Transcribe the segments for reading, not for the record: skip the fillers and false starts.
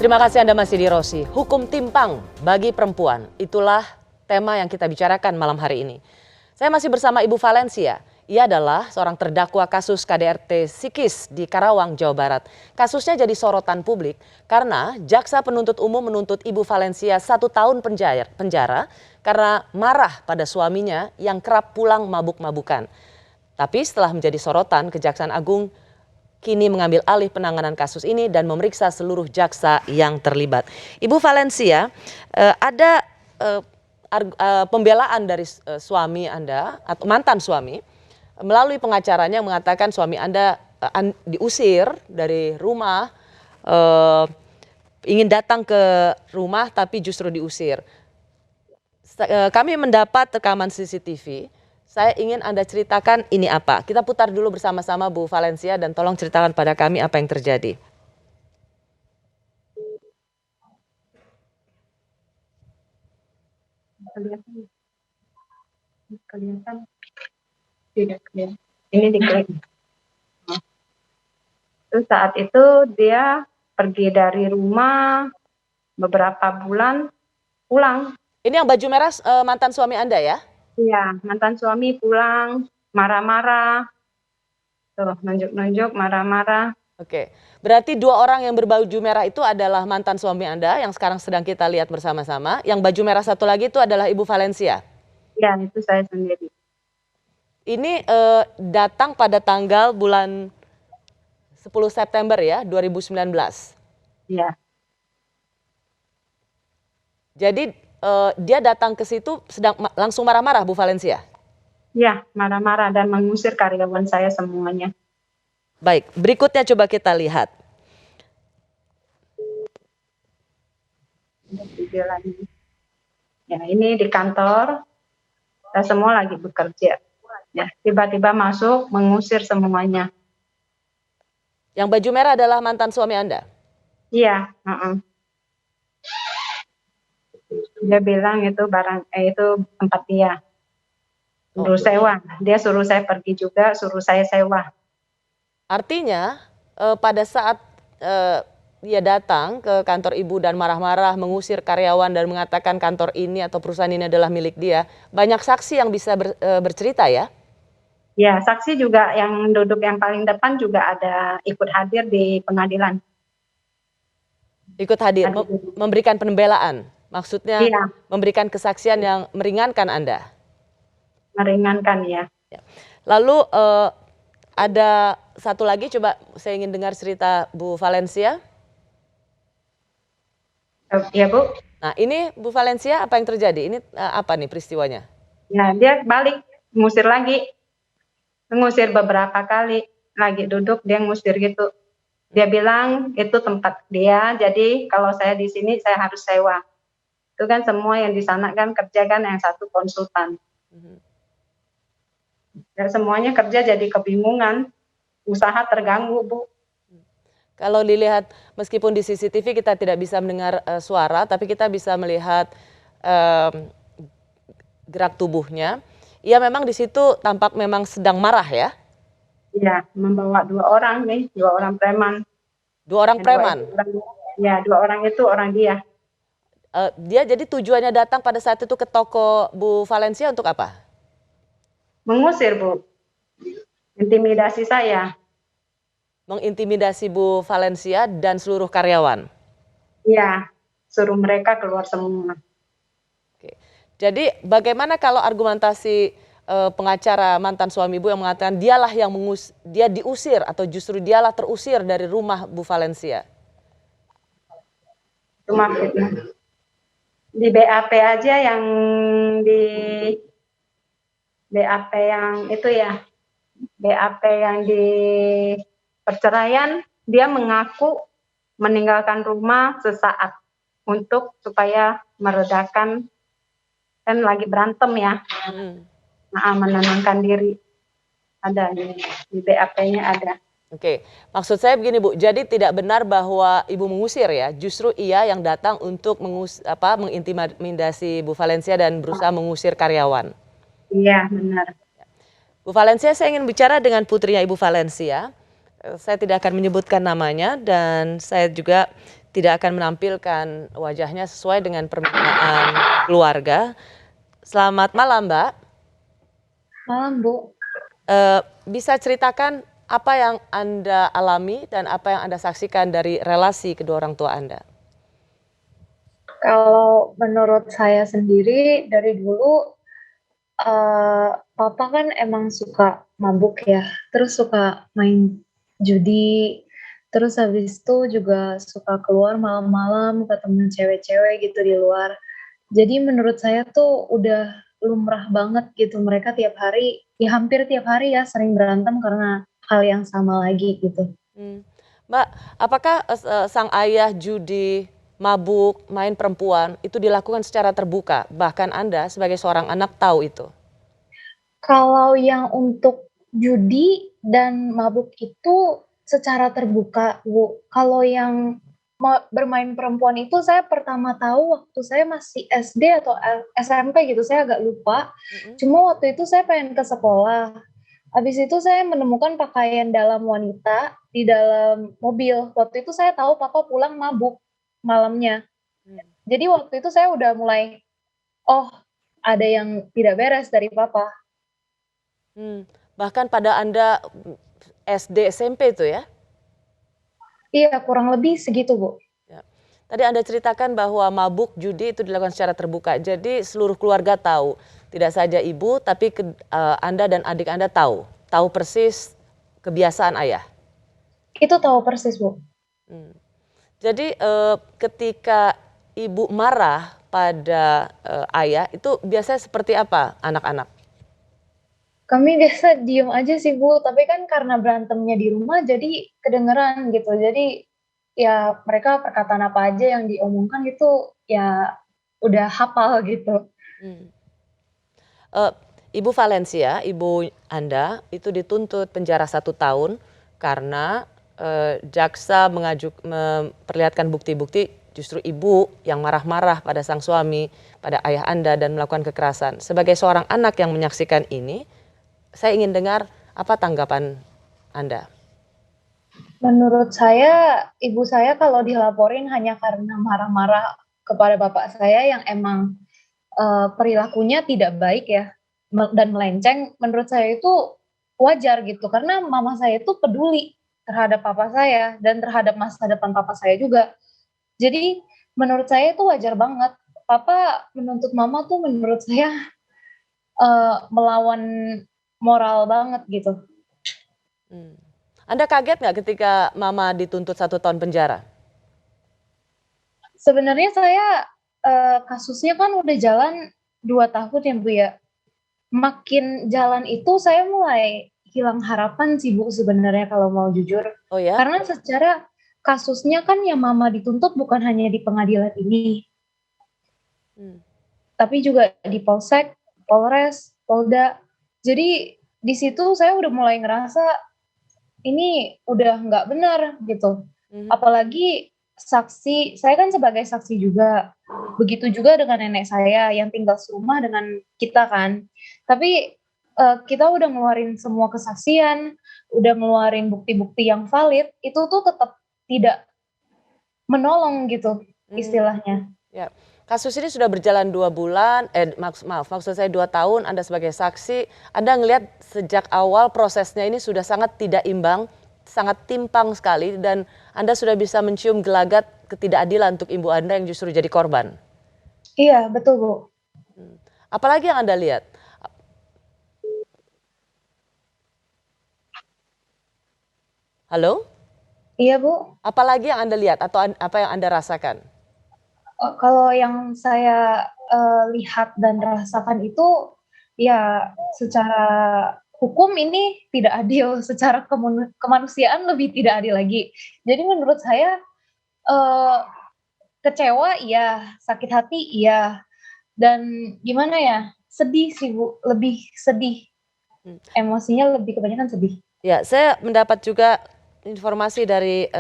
Terima kasih Anda masih di Rosi. Hukum timpang bagi perempuan, itulah tema yang kita bicarakan malam hari ini. Saya masih bersama Ibu Valencia. Ia adalah seorang terdakwa kasus KDRT psikis di Karawang, Jawa Barat. Kasusnya jadi sorotan publik karena jaksa penuntut umum menuntut Ibu Valencia 1 tahun penjara karena marah pada suaminya yang kerap pulang mabuk-mabukan. Tapi setelah menjadi sorotan, Kejaksaan Agung kini mengambil alih penanganan kasus ini dan memeriksa seluruh jaksa yang terlibat. Ibu Valencia, ada pembelaan dari suami Anda atau mantan suami melalui pengacaranya yang mengatakan suami Anda diusir dari rumah, ingin datang ke rumah tapi justru diusir. Kami mendapat rekaman CCTV. Saya ingin Anda ceritakan ini apa. Kita putar dulu bersama-sama Bu Valencia dan tolong ceritakan pada kami apa yang terjadi. Kelihatan tidak kelihatan. Ini diklik. Terus saat itu dia pergi dari rumah beberapa bulan pulang. Ini yang baju merah mantan suami Anda ya? Iya, mantan suami pulang marah-marah. Tuh, nunjuk-nunjuk marah-marah. Oke, berarti 2 orang yang berbaju merah itu adalah mantan suami Anda yang sekarang sedang kita lihat bersama-sama. Yang baju merah satu lagi itu adalah Ibu Valencia. Ya, itu saya sendiri. Ini datang pada tanggal bulan 10 September ya, 2019. Iya. Jadi dia datang ke situ sedang langsung marah-marah Bu Valencia? Iya, marah-marah dan mengusir karyawan saya semuanya. Baik, berikutnya coba kita lihat. Ya, ini di kantor, kita semua lagi bekerja. Ya, tiba-tiba masuk mengusir semuanya. Yang baju merah adalah mantan suami Anda? Iya, dia bilang itu itu tempat dia. Suruh sewa. Dia suruh saya pergi juga, suruh saya sewa. Artinya pada saat dia datang ke kantor Ibu dan marah-marah mengusir karyawan dan mengatakan kantor ini atau perusahaan ini adalah milik dia, banyak saksi yang bisa bercerita ya? Ya, saksi juga yang duduk yang paling depan juga ada ikut hadir di pengadilan. Ikut hadir, memberikan pembelaan, maksudnya iya, memberikan kesaksian yang meringankan Anda? Meringankan ya. Lalu ada satu lagi, coba saya ingin dengar cerita Bu Valencia. Ya Bu. Nah ini Bu Valencia, apa yang terjadi? Ini apa nih peristiwanya? Ya, dia balik, ngusir lagi. Ngusir beberapa kali, lagi duduk dia ngusir gitu. Dia bilang itu tempat dia, jadi kalau saya di sini saya harus sewa. Itu kan semua yang di sana kan kerja kan yang satu konsultan. Dan semuanya kerja jadi kebingungan, usaha terganggu Bu. Kalau dilihat meskipun di CCTV kita tidak bisa mendengar suara, tapi kita bisa melihat gerak tubuhnya. Ia memang di situ tampak memang sedang marah ya? Iya, membawa 2 orang nih, 2 orang preman. 2 orang preman? Ya, 2 orang itu orang dia. Dia jadi tujuannya datang pada saat itu ke toko Bu Valencia untuk apa? Mengusir Bu, intimidasi saya. Mengintimidasi Bu Valencia dan seluruh karyawan? Iya, suruh mereka keluar semua. Oke. Jadi bagaimana kalau argumentasi pengacara mantan suami Ibu yang mengatakan dialah yang dia diusir atau justru dialah terusir dari rumah Bu Valencia? Rumah fitnah. Di BAP aja yang di BAP yang itu ya, BAP yang di perceraian, dia mengaku meninggalkan rumah sesaat untuk supaya meredakan, kan lagi berantem ya, menenangkan diri. Ada di BAP-nya ada. Oke, maksud saya begini Bu, jadi tidak benar bahwa Ibu mengusir ya, justru ia yang datang untuk mengintimidasi Bu Valencia dan berusaha mengusir karyawan. Iya, benar. Bu Valencia, saya ingin bicara dengan putrinya Ibu Valencia. Saya tidak akan menyebutkan namanya dan saya juga tidak akan menampilkan wajahnya sesuai dengan permintaan keluarga. Selamat malam, Mbak. Malam, Bu. Bisa ceritakan apa yang Anda alami dan apa yang Anda saksikan dari relasi kedua orang tua Anda? Kalau menurut saya sendiri dari dulu, papa kan emang suka mabuk ya, terus suka main judi, terus habis itu juga suka keluar malam-malam ketemu cewek-cewek gitu di luar. Jadi menurut saya tuh udah lumrah banget gitu, mereka tiap hari, ya hampir tiap hari ya sering berantem karena hal yang sama lagi gitu. Mbak, apakah sang ayah judi, mabuk, main perempuan itu dilakukan secara terbuka? Bahkan Anda sebagai seorang anak tahu itu? Kalau yang untuk judi dan mabuk itu secara terbuka, Bu. Kalau yang bermain perempuan itu saya pertama tahu waktu saya masih SD atau SMP gitu, saya agak lupa. Cuma waktu itu saya pengen ke sekolah. Habis itu saya menemukan pakaian dalam wanita di dalam mobil. Waktu itu saya tahu papa pulang mabuk malamnya. Jadi waktu itu saya udah mulai, oh ada yang tidak beres dari papa. Bahkan pada Anda SD, SMP itu ya? Iya, kurang lebih segitu, Bu. Ya. Tadi Anda ceritakan bahwa mabuk judi itu dilakukan secara terbuka. Jadi seluruh keluarga tahu, tidak saja ibu, tapi Anda dan adik Anda tahu persis kebiasaan ayah. Itu tahu persis, Bu. Jadi ketika ibu marah pada ayah, itu biasanya seperti apa anak-anak? Kami biasa diem aja sih, Bu, tapi kan karena berantemnya di rumah jadi kedengeran gitu. Jadi ya mereka perkataan apa aja yang diomongkan gitu ya udah hafal gitu. Ibu Valencia, ibu Anda itu dituntut penjara 1 tahun karena jaksa memperlihatkan bukti-bukti justru ibu yang marah-marah pada sang suami, pada ayah Anda dan melakukan kekerasan. Sebagai seorang anak yang menyaksikan ini, saya ingin dengar apa tanggapan Anda? Menurut saya, ibu saya kalau dilaporin hanya karena marah-marah kepada bapak saya yang emang perilakunya tidak baik ya dan melenceng, menurut saya itu wajar gitu karena mama saya itu peduli terhadap papa saya dan terhadap masa depan papa saya juga. Jadi menurut saya itu wajar banget. Papa menuntut mama tuh menurut saya melawan moral banget gitu. Anda kaget nggak ketika mama dituntut 1 tahun penjara? Sebenarnya saya kasusnya kan udah jalan 2 tahun ya Bu ya. Makin jalan itu saya mulai hilang harapan sih Bu sebenarnya kalau mau jujur. Oh ya? Karena secara kasusnya kan yang mama dituntut bukan hanya di pengadilan ini. Tapi juga di Polsek, Polres, Polda. Jadi di situ saya udah mulai ngerasa ini udah nggak benar gitu. Apalagi saksi, saya kan sebagai saksi juga. Begitu juga dengan nenek saya yang tinggal serumah dengan kita kan. Tapi kita udah ngeluarin semua kesaksian, udah ngeluarin bukti-bukti yang valid, itu tuh tetap tidak menolong gitu istilahnya. Ya. Kasus ini sudah berjalan 2 bulan, maksud saya 2 tahun Anda sebagai saksi, Anda ngelihat sejak awal prosesnya ini sudah sangat tidak imbang, sangat timpang sekali dan Anda sudah bisa mencium gelagat ketidakadilan untuk ibu Anda yang justru jadi korban. Iya, betul Bu. Apalagi yang Anda lihat? Halo? Iya Bu. Apalagi yang Anda lihat atau apa yang Anda rasakan? Kalau yang saya lihat dan rasakan itu ya secara hukum ini tidak adil, secara kemanusiaan lebih tidak adil lagi. Jadi menurut saya kecewa iya, sakit hati iya, dan gimana ya, sedih sih Bu, lebih sedih. Emosinya lebih kebanyakan sedih. Ya, saya mendapat juga informasi dari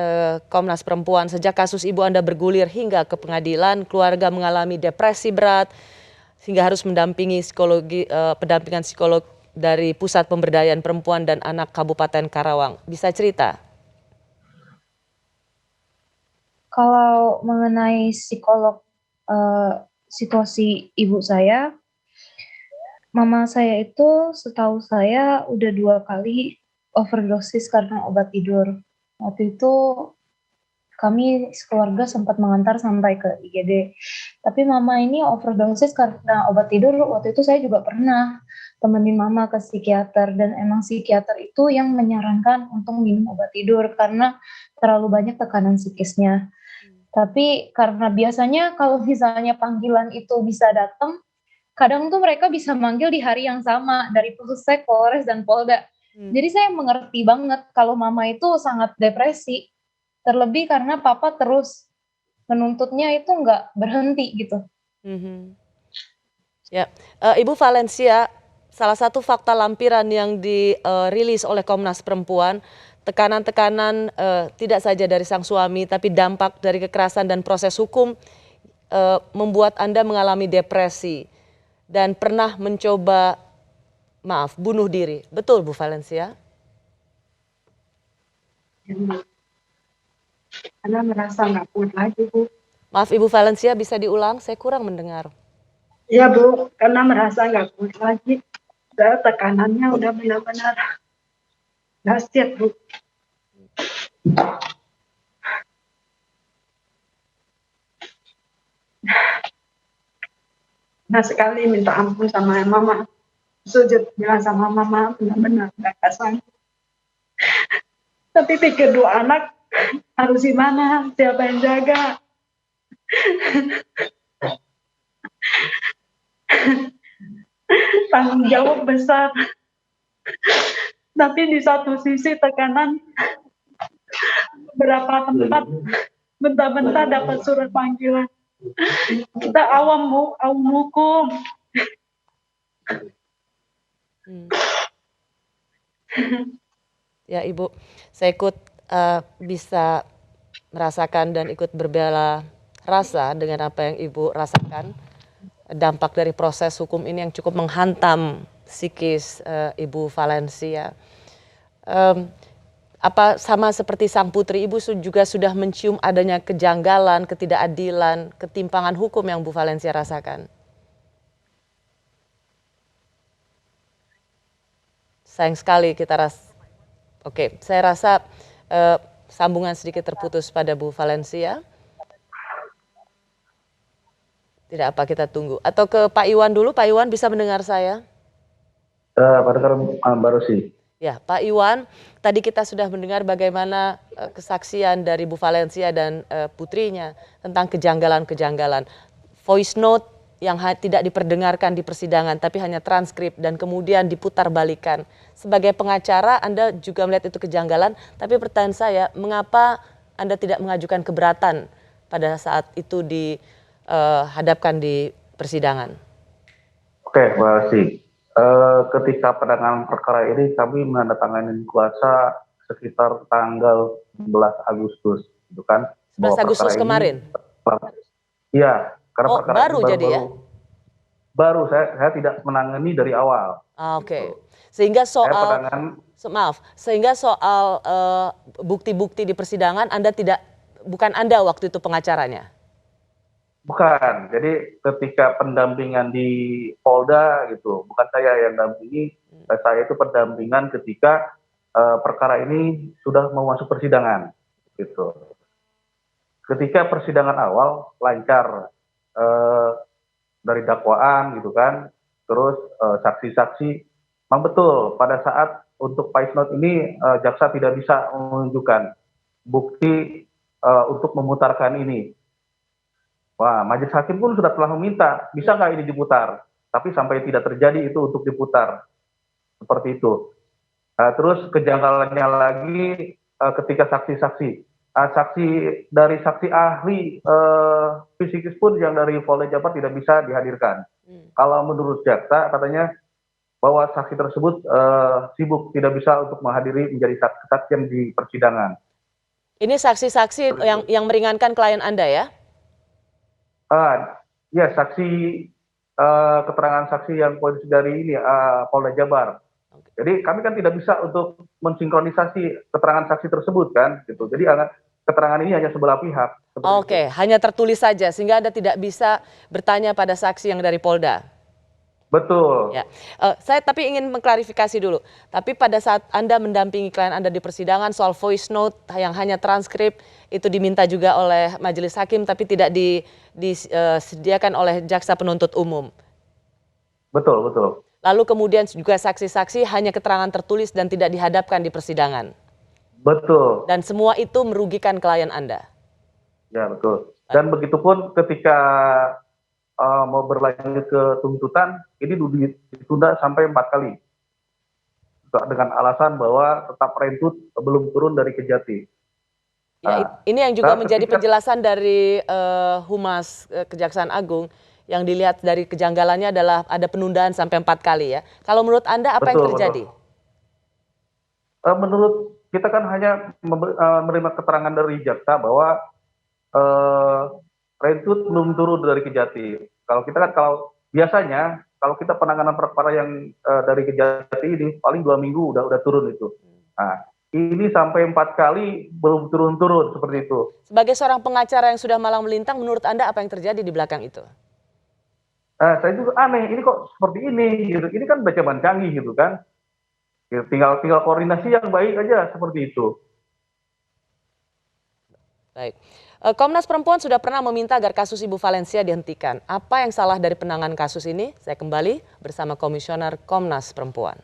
Komnas Perempuan sejak kasus ibu Anda bergulir hingga ke pengadilan, keluarga mengalami depresi berat sehingga harus mendampingi pendampingan psikolog dari Pusat Pemberdayaan Perempuan dan Anak Kabupaten Karawang. Bisa cerita? Kalau mengenai psikolog, situasi ibu saya, mama saya itu setahu saya udah 2 kali overdosis karena obat tidur. Waktu itu kami sekeluarga sempat mengantar sampai ke IGD. Tapi mama ini overdosis karena obat tidur, waktu itu saya juga pernah temenin mama ke psikiater dan emang psikiater itu yang menyarankan untuk minum obat tidur karena terlalu banyak tekanan psikisnya. Tapi karena biasanya kalau misalnya panggilan itu bisa datang, kadang tuh mereka bisa manggil di hari yang sama dari Polsek, Polres, dan Polda. Jadi saya mengerti banget kalau mama itu sangat depresi. Terlebih karena papa terus menuntutnya itu nggak berhenti gitu. Mhm. Ya, Ibu Valencia, salah satu fakta lampiran yang dirilis oleh Komnas Perempuan, tekanan-tekanan tidak saja dari sang suami, tapi dampak dari kekerasan dan proses hukum membuat Anda mengalami depresi dan pernah mencoba, bunuh diri. Betul, Bu Valencia? Karena merasa nggak kuat lagi, Bu. Maaf, Ibu Valencia, bisa diulang? Saya kurang mendengar. Iya, Bu, karena merasa nggak kuat lagi. Udah tekanannya udah benar-benar dahsyat, Bu. Nah, sekali minta ampun sama mama. Sujud bilang sama mama, benar-benar nggak sanggup. Tapi pikir 2 anak harus gimana, siapa yang jaga. Tanggung jawab besar. Tapi di satu sisi tekanan beberapa tempat bentar-bentar dapat surat panggilan. Kita awam, Bu, awam hukum. Ya, Ibu, saya ikut bisa merasakan dan ikut berbela rasa dengan apa yang Ibu rasakan. Dampak dari proses hukum ini yang cukup menghantam psikis Ibu Valencia. Apa sama seperti sang putri, Ibu juga sudah mencium adanya kejanggalan, ketidakadilan, ketimpangan hukum yang Bu Valencia rasakan? Sayang sekali kita Oke, saya rasa sambungan sedikit terputus pada Bu Valencia. Tidak apa, kita tunggu. Atau ke Pak Iwan dulu. Pak Iwan bisa mendengar saya? Baru sih. Ya, Pak Iwan, tadi kita sudah mendengar bagaimana kesaksian dari Bu Valencia dan putrinya tentang kejanggalan-kejanggalan. Voice note yang tidak diperdengarkan di persidangan, tapi hanya transkrip dan kemudian diputar balikan. Sebagai pengacara, Anda juga melihat itu kejanggalan, tapi pertanyaan saya, mengapa Anda tidak mengajukan keberatan pada saat itu dihadapkan di persidangan? Oke, terima kasih. Ketika penanganan perkara ini, kami menandatangani kuasa sekitar tanggal 11 Agustus, gitu kan? 11 Agustus kemarin? Iya. Karena perkara baru ini jadi ya? Baru, saya tidak menangani dari awal. Oke. Sehingga soal bukti-bukti di persidangan bukan Anda waktu itu pengacaranya? Bukan. Jadi ketika pendampingan di Polda gitu, bukan saya yang dampingi, saya itu pendampingan ketika perkara ini sudah mau masuk persidangan gitu. Ketika persidangan awal lancar, dari dakwaan gitu kan, terus saksi-saksi, memang betul pada saat untuk voice note ini jaksa tidak bisa menunjukkan bukti untuk memutarkan ini. Wah, majelis hakim pun sudah telah meminta, bisa nggak ini diputar? Tapi sampai tidak terjadi itu untuk diputar, seperti itu. Terus kejanggalannya lagi ketika saksi-saksi. Dari saksi ahli fisikis pun yang dari Polda Jabar tidak bisa dihadirkan. Kalau menurut jaksa katanya bahwa saksi tersebut sibuk, tidak bisa untuk menghadiri menjadi saksi di persidangan. Ini saksi-saksi yang meringankan klien Anda ya? Ya, keterangan saksi yang dari ini Polda Jabar. Jadi kami kan tidak bisa untuk mensinkronisasi keterangan saksi tersebut kan, gitu. Jadi keterangan ini hanya sebelah pihak. Seperti Oke, itu. hanya tertulis saja sehingga Anda tidak bisa bertanya pada saksi yang dari Polda. Betul. Ya, saya tapi ingin mengklarifikasi dulu. Tapi pada saat Anda mendampingi klien Anda di persidangan soal voice note yang hanya transkrip itu diminta juga oleh majelis hakim tapi tidak disediakan oleh jaksa penuntut umum. Betul, betul. Lalu kemudian juga saksi-saksi hanya keterangan tertulis dan tidak dihadapkan di persidangan. Betul. Dan semua itu merugikan klien Anda. Ya, betul. Dan begitupun ketika mau berlanjut ke tuntutan, ini ditunda sampai 4 kali. Dengan alasan bahwa tetap rentut belum turun dari Kejati. Ya, ini yang juga menjadi penjelasan dari Humas Kejaksaan Agung yang dilihat dari kejanggalannya adalah ada penundaan sampai 4 kali ya. Kalau menurut Anda apa yang terjadi? Menurut kita kan hanya menerima keterangan dari jaksa bahwa rentut belum turun dari Kejati. Kalau kita kan biasanya kalau kita penanganan perkara yang dari Kejati ini paling 2 minggu udah turun itu. Nah, ini sampai 4 kali belum turun-turun seperti itu. Sebagai seorang pengacara yang sudah malang melintang, menurut Anda apa yang terjadi di belakang itu? Saya juga aneh, ini kok seperti ini gitu. Ini kan bacaman canggih gitu kan. Tinggal koordinasi yang baik aja seperti itu. Baik. Komnas Perempuan sudah pernah meminta agar kasus Ibu Valencia dihentikan. Apa yang salah dari penanganan kasus ini? Saya kembali bersama Komisioner Komnas Perempuan.